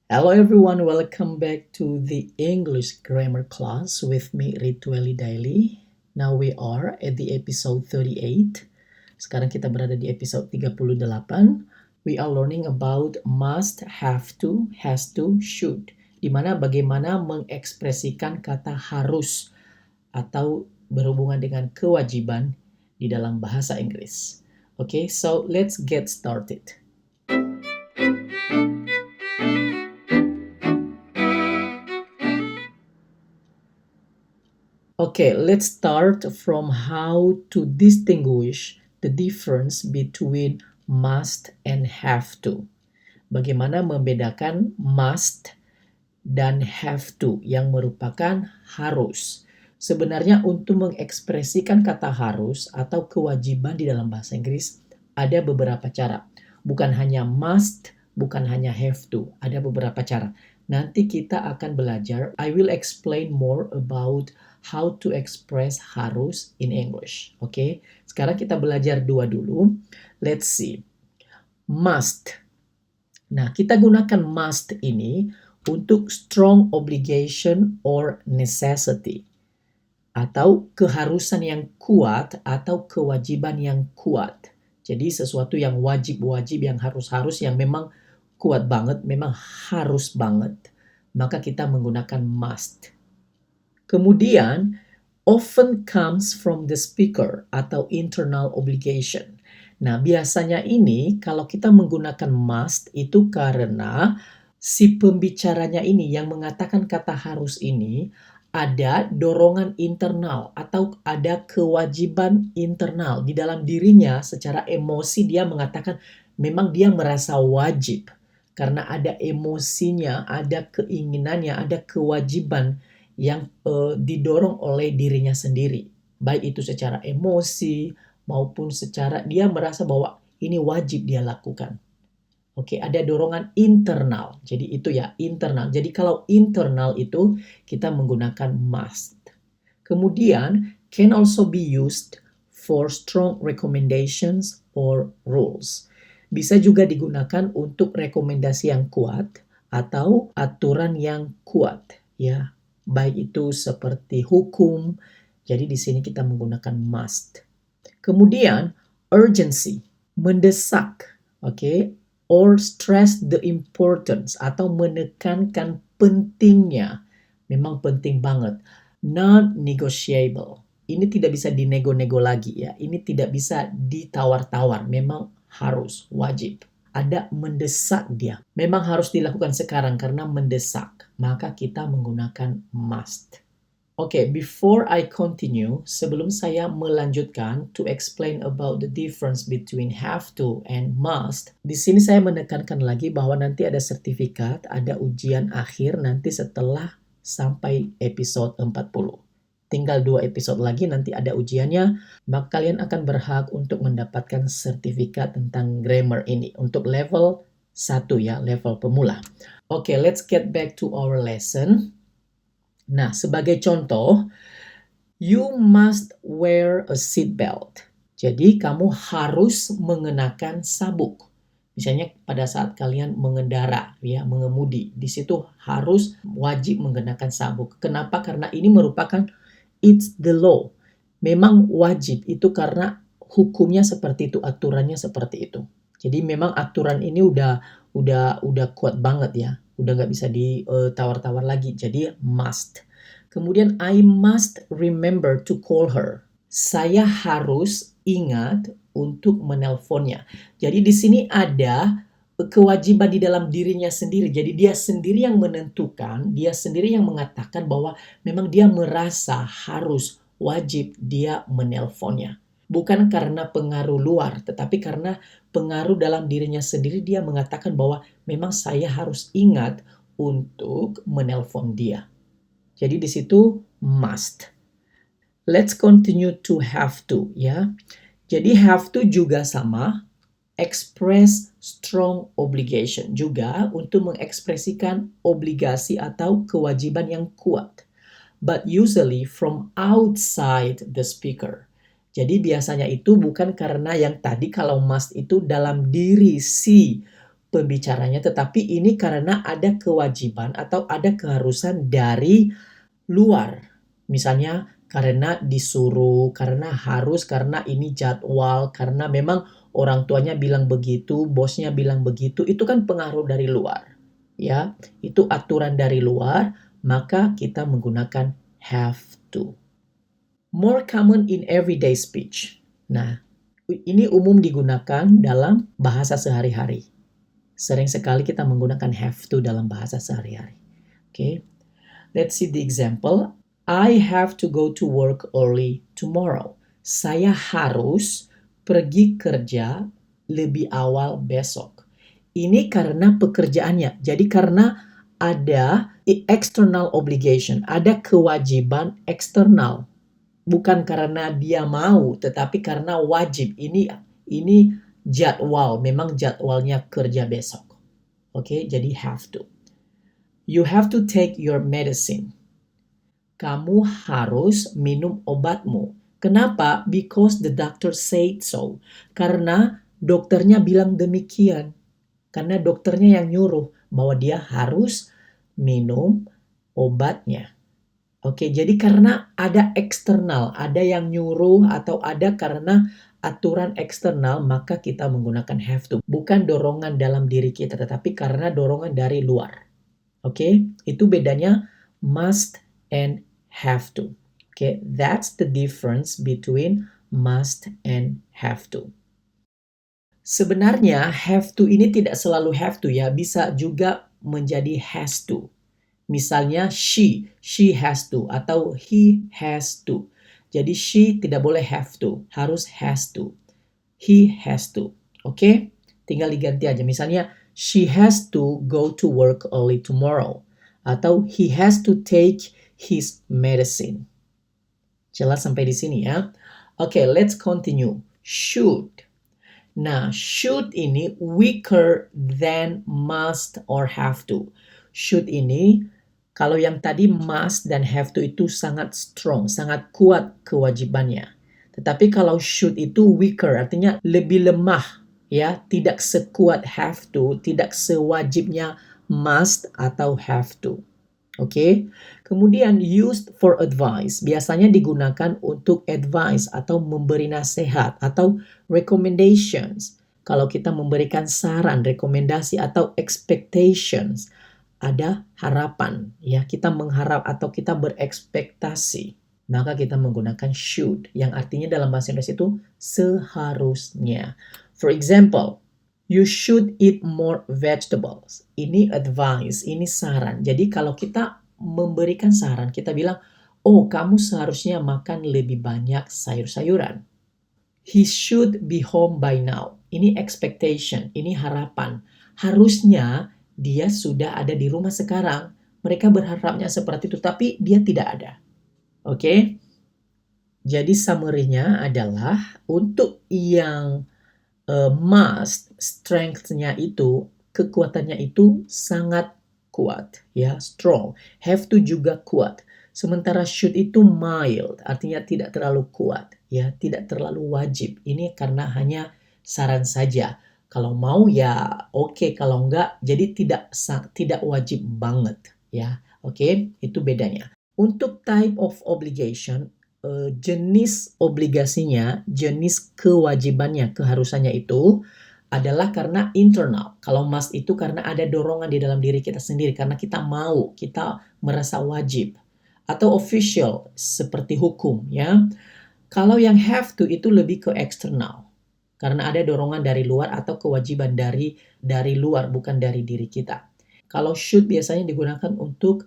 Hello everyone, welcome back to the English grammar class with me Ritueli Daily. Now we are at the episode 38. Sekarang kita berada di episode 38. We are learning about must, have to, has to, should. Di mana bagaimana mengekspresikan kata harus atau berhubungan dengan kewajiban di dalam bahasa Inggris. Okay, so let's get started. Okay, let's start from how to distinguish the difference between must and have to. Bagaimana membedakan must dan have to yang merupakan harus. Sebenarnya untuk mengekspresikan kata harus atau kewajiban di dalam bahasa Inggris ada beberapa cara. Bukan hanya must, bukan hanya have to, ada beberapa cara. Nanti kita akan belajar, I will explain more about how to express harus in English. Oke, sekarang kita belajar dua dulu. Let's see. Must. Nah, kita gunakan must ini untuk strong obligation or necessity. Atau keharusan yang kuat atau kewajiban yang kuat. Jadi sesuatu yang wajib-wajib, yang harus-harus, yang memang kuat banget, memang harus banget. Maka kita menggunakan must. Kemudian, often comes from the speaker atau internal obligation. Nah, biasanya ini kalau kita menggunakan must itu karena si pembicaranya ini yang mengatakan kata harus ini ada dorongan internal atau ada kewajiban internal di dalam dirinya secara emosi dia mengatakan memang dia merasa wajib karena ada emosinya, ada keinginannya, ada kewajiban yang didorong oleh dirinya sendiri. Baik itu secara emosi maupun secara dia merasa bahwa ini wajib dia lakukan. Oke, ada dorongan internal. Jadi itu ya, internal. Jadi kalau internal itu kita menggunakan must. Kemudian can also be used for strong recommendations or rules. Bisa juga digunakan untuk rekomendasi yang kuat atau aturan yang kuat, ya. Baik itu seperti hukum. Jadi di sini kita menggunakan must. Kemudian urgency, mendesak, oke, or stress the importance atau menekankan pentingnya. Memang penting banget. Non-negotiable. Ini tidak bisa dinego-nego lagi ya. Ini tidak bisa ditawar-tawar. Memang harus, wajib. Ada mendesak dia. Memang harus dilakukan sekarang karena mendesak. Maka kita menggunakan must. Okay, before I continue, sebelum saya melanjutkan to explain about the difference between have to and must, di sini saya menekankan lagi bahwa nanti ada sertifikat, ada ujian akhir nanti setelah sampai episode 40. Tinggal 2 episode lagi nanti ada ujiannya, maka kalian akan berhak untuk mendapatkan sertifikat tentang grammar ini untuk level 1 ya, level pemula. Okay, let's get back to our lesson. Nah, sebagai contoh, you must wear a seat belt. Jadi, kamu harus mengenakan sabuk. Misalnya pada saat kalian mengendara, ya, mengemudi, di situ harus wajib mengenakan sabuk. Kenapa? Karena ini merupakan it's the law. Memang wajib itu karena hukumnya seperti itu, aturannya seperti itu. Jadi memang aturan ini udah kuat banget ya. Udah nggak bisa ditawar-tawar lagi. Jadi must. Kemudian I must remember to call her. Saya harus ingat untuk menelponnya. Jadi di sini ada kewajiban di dalam dirinya sendiri. Jadi dia sendiri yang menentukan, dia sendiri yang mengatakan bahwa memang dia merasa harus, wajib dia menelponnya. Bukan karena pengaruh luar, tetapi karena pengaruh dalam dirinya sendiri dia mengatakan bahwa memang saya harus ingat untuk menelpon dia. Jadi di situ must. Let's continue to have to ya. Jadi have to juga sama. Express strong obligation juga untuk mengekspresikan obligasi atau kewajiban yang kuat. But usually from outside the speaker. Jadi biasanya itu bukan karena yang tadi kalau must itu dalam diri si pembicaranya, tetapi ini karena ada kewajiban atau ada keharusan dari luar. Misalnya karena disuruh, karena harus, karena ini jadwal, karena memang orang tuanya bilang begitu, bosnya bilang begitu, itu kan pengaruh dari luar. Ya, itu aturan dari luar, maka kita menggunakan have to. More common in everyday speech. Nah, ini umum digunakan dalam bahasa sehari-hari. Sering sekali kita menggunakan have to dalam bahasa sehari-hari. Okay, let's see the example. I have to go to work early tomorrow. Saya harus pergi kerja lebih awal besok. Ini karena pekerjaannya. Jadi karena ada external obligation, ada kewajiban eksternal. Bukan karena dia mau, tetapi karena wajib. Ini jadwal, memang jadwalnya kerja besok. Oke, jadi have to. You have to take your medicine. Kamu harus minum obatmu. Kenapa? Because the doctor said so. Karena dokternya bilang demikian. Karena dokternya yang nyuruh bahwa dia harus minum obatnya. Oke, jadi karena ada eksternal, ada yang nyuruh atau ada karena aturan eksternal, maka kita menggunakan have to. Bukan dorongan dalam diri kita, tetapi karena dorongan dari luar. Oke, itu bedanya must and have to. Okay, that's the difference between must and have to. Sebenarnya have to ini tidak selalu have to ya, bisa juga menjadi has to. Misalnya she has to atau he has to. Jadi she tidak boleh have to, harus has to. He has to. Oke? Tinggal diganti aja. Misalnya she has to go to work early tomorrow atau he has to take his medicine. Jelas sampai di sini ya? Oke, let's continue. Should. Nah, should ini weaker than must or have to. Should ini, kalau yang tadi must dan have to itu sangat strong, sangat kuat kewajibannya. Tetapi kalau should itu weaker, artinya lebih lemah, ya, tidak sekuat have to, tidak sewajibnya must atau have to. Oke. Kemudian used for advice, biasanya digunakan untuk advice atau memberi nasihat atau recommendations. Kalau kita memberikan saran, rekomendasi atau expectations, ada harapan, ya, kita mengharap atau kita berekspektasi, maka kita menggunakan should, yang artinya dalam bahasa Indonesia itu seharusnya. For example, you should eat more vegetables. Ini advice, ini saran. Jadi kalau kita memberikan saran, kita bilang, oh kamu seharusnya makan lebih banyak sayur-sayuran. He should be home by now. Ini expectation, ini harapan. Harusnya dia sudah ada di rumah sekarang. Mereka berharapnya seperti itu, tapi dia tidak ada. Oke? Jadi summary-nya adalah untuk yang must, strength-nya itu, kekuatannya itu sangat kuat, ya, strong. Have to juga kuat. Sementara should itu mild, artinya tidak terlalu kuat, ya, tidak terlalu wajib. Ini karena hanya saran saja. Kalau mau ya oke, kalau enggak jadi tidak wajib banget, ya. Oke, itu bedanya. Untuk type of obligation, jenis obligasinya, jenis kewajibannya, keharusannya itu adalah karena internal. Kalau must itu karena ada dorongan di dalam diri kita sendiri, karena kita mau, kita merasa wajib. Atau official, seperti hukum, ya. Kalau yang have to itu lebih ke eksternal, karena ada dorongan dari luar atau kewajiban dari luar, bukan dari diri kita. Kalau should biasanya digunakan untuk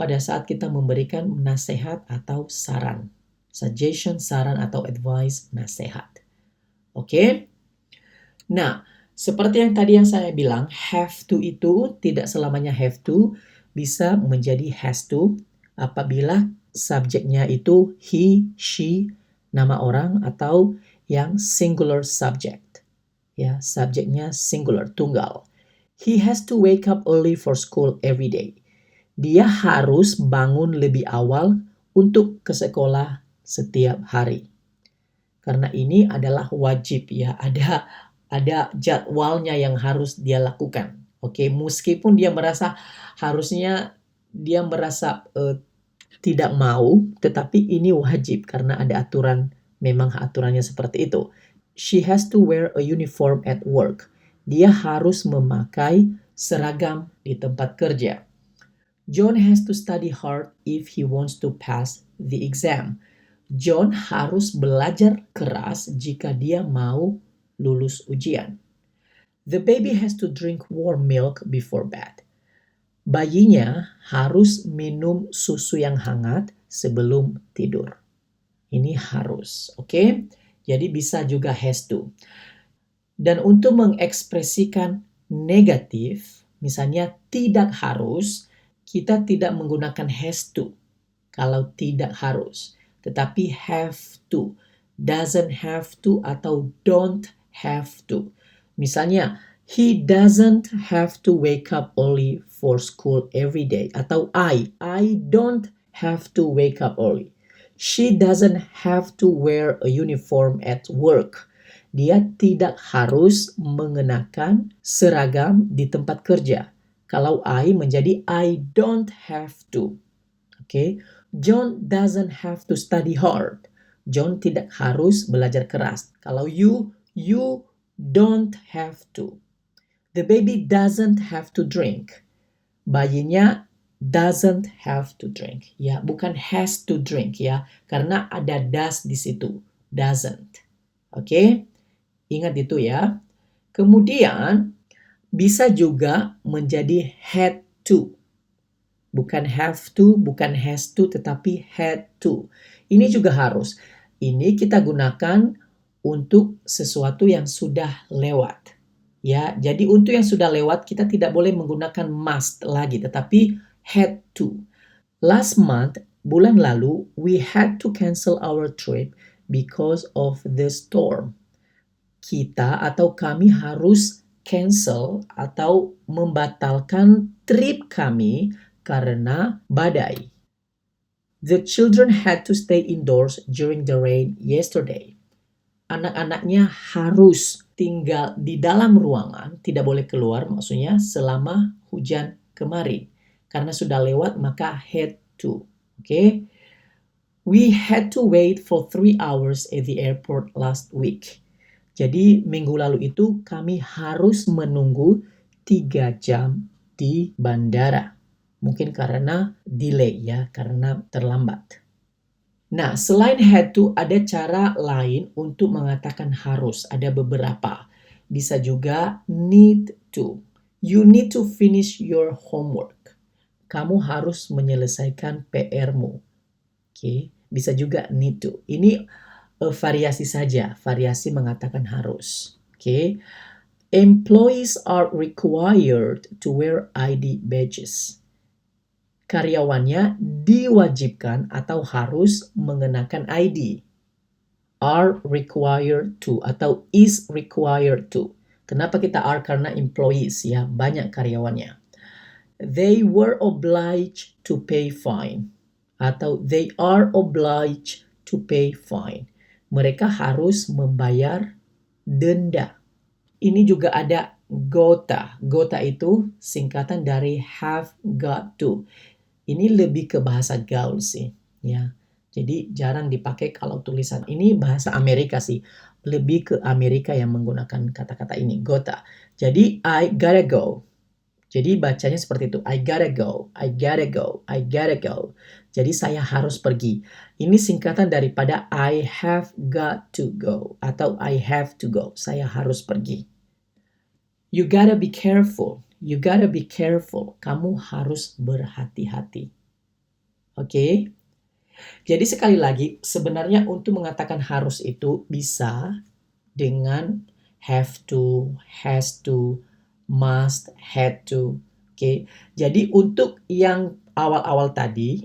pada saat kita memberikan nasihat atau saran. Suggestion, saran, atau advice, nasihat. Oke? Nah, seperti yang tadi yang saya bilang, have to itu tidak selamanya have to, bisa menjadi has to apabila subjeknya itu he, she, nama orang, atau yang singular subject. Ya, subjeknya singular, tunggal. He has to wake up early for school every day. Dia harus bangun lebih awal untuk ke sekolah setiap hari. Karena ini adalah wajib, ya, ada jadwalnya yang harus dia lakukan. Oke, meskipun dia merasa harusnya dia merasa tidak mau, tetapi ini wajib karena ada aturan, memang aturannya seperti itu. She has to wear a uniform at work. Dia harus memakai seragam di tempat kerja. John has to study hard if he wants to pass the exam. John harus belajar keras jika dia mau lulus ujian. The baby has to drink warm milk before bed. Bayinya harus minum susu yang hangat sebelum tidur. Ini harus, oke? Jadi bisa juga has to. Dan untuk mengekspresikan negatif, misalnya tidak harus, kita tidak menggunakan has to kalau tidak harus, tetapi have to, doesn't have to atau don't have to. Misalnya, he doesn't have to wake up early for school every day. Atau I don't have to wake up early. She doesn't have to wear a uniform at work. Dia tidak harus mengenakan seragam di tempat kerja. Kalau I menjadi I don't have to. Okay? John doesn't have to study hard. John tidak harus belajar keras. Kalau you don't have to. The baby doesn't have to drink. Bayinya doesn't have to drink. Ya, bukan has to drink ya, karena ada does di situ. Doesn't. Oke? Ingat itu ya. Kemudian bisa juga menjadi had to. Bukan have to, bukan has to, tetapi had to. Ini juga harus. Ini kita gunakan untuk sesuatu yang sudah lewat. Ya, jadi untuk yang sudah lewat kita tidak boleh menggunakan must lagi, tetapi had to. Last month, bulan lalu, we had to cancel our trip because of the storm. Kita atau kami harus cancel atau membatalkan trip kami karena badai. The children had to stay indoors during the rain yesterday. Anak-anaknya harus tinggal di dalam ruangan, tidak boleh keluar maksudnya selama hujan kemarin. Karena sudah lewat maka had to. Okay? We had to wait for 3 hours at the airport last week. Jadi minggu lalu itu kami harus menunggu 3 jam di bandara. Mungkin karena delay ya, karena terlambat. Nah, selain had to, ada cara lain untuk mengatakan harus. Ada beberapa. Bisa juga need to. You need to finish your homework. Kamu harus menyelesaikan PR-mu. Oke, bisa juga need to. Ini variasi saja, variasi mengatakan harus. Oke. Employees are required to wear ID badges. Karyawannya diwajibkan atau harus mengenakan ID. Are required to atau is required to. Kenapa kita are? Karena employees ya, banyak karyawannya. They were obliged to pay fine. Atau they are obliged to pay fine. Mereka harus membayar denda. Ini juga ada GOTA. GOTA itu singkatan dari have got to. Ini lebih ke bahasa gaul sih, ya. Jadi jarang dipakai kalau tulisan. Ini bahasa Amerika sih. Lebih ke Amerika yang menggunakan kata-kata ini, GOTA. Jadi I gotta go. Jadi bacanya seperti itu. I gotta go, I gotta go, I gotta go. Jadi saya harus pergi. Ini singkatan daripada I have got to go atau I have to go. Saya harus pergi. You gotta be careful. You gotta be careful. Kamu harus berhati-hati. Oke? Jadi sekali lagi, sebenarnya untuk mengatakan harus itu bisa dengan have to, has to, must, had to. Oke? Jadi untuk yang awal-awal tadi,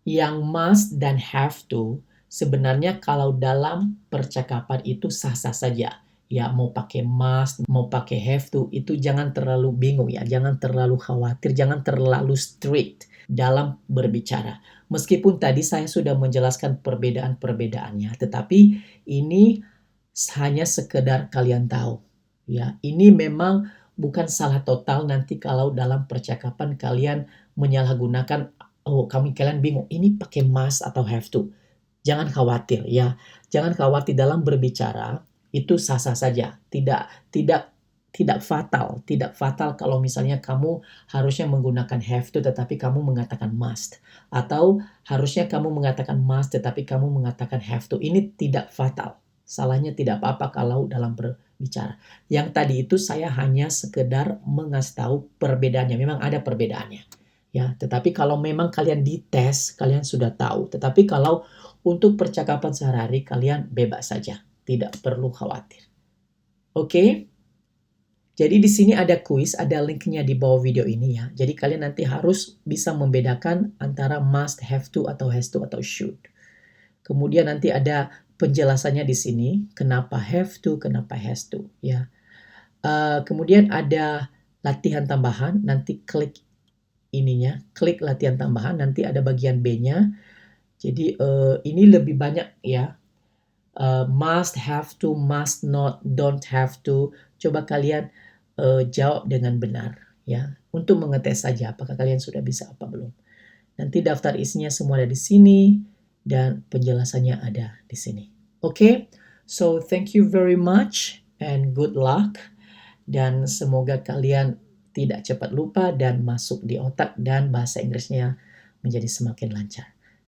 yang must dan have to, sebenarnya kalau dalam percakapan itu sah-sah saja. Ya, mau pakai must, mau pakai have to, itu jangan terlalu bingung ya. Jangan terlalu khawatir, jangan terlalu strict dalam berbicara. Meskipun tadi saya sudah menjelaskan perbedaan-perbedaannya, tetapi ini hanya sekedar kalian tahu. Ya, ini memang bukan salah total nanti kalau dalam percakapan kalian menyalahgunakan, oh kalian bingung, ini pakai must atau have to. Jangan khawatir ya, jangan khawatir dalam berbicara itu sah-sah saja, tidak fatal kalau misalnya kamu harusnya menggunakan have to tetapi kamu mengatakan must, atau harusnya kamu mengatakan must tetapi kamu mengatakan have to. Ini tidak fatal. Salahnya tidak apa-apa kalau dalam berbicara. Yang tadi itu saya hanya sekedar mengasih tahu perbedaannya. Memang ada perbedaannya. Ya, tetapi kalau memang kalian dites, kalian sudah tahu. Tetapi kalau untuk percakapan sehari-hari kalian bebas saja, tidak perlu khawatir. Oke? Jadi di sini ada kuis, ada linknya di bawah video ini ya. Jadi kalian nanti harus bisa membedakan antara must, have to, atau has to, atau should. Kemudian nanti ada penjelasannya di sini, kenapa have to, kenapa has to ya. Kemudian ada latihan tambahan, nanti klik ininya, klik latihan tambahan, nanti ada bagian B-nya. Jadi ini lebih banyak ya. Must, have to, must not, don't have to. Coba kalian jawab dengan benar ya. Untuk mengetes saja apakah kalian sudah bisa apa belum. Nanti daftar isinya semua ada di sini dan penjelasannya ada di sini. Oke, so thank you very much and good luck. Dan semoga kalian tidak cepat lupa dan masuk di otak dan bahasa Inggrisnya menjadi semakin lancar.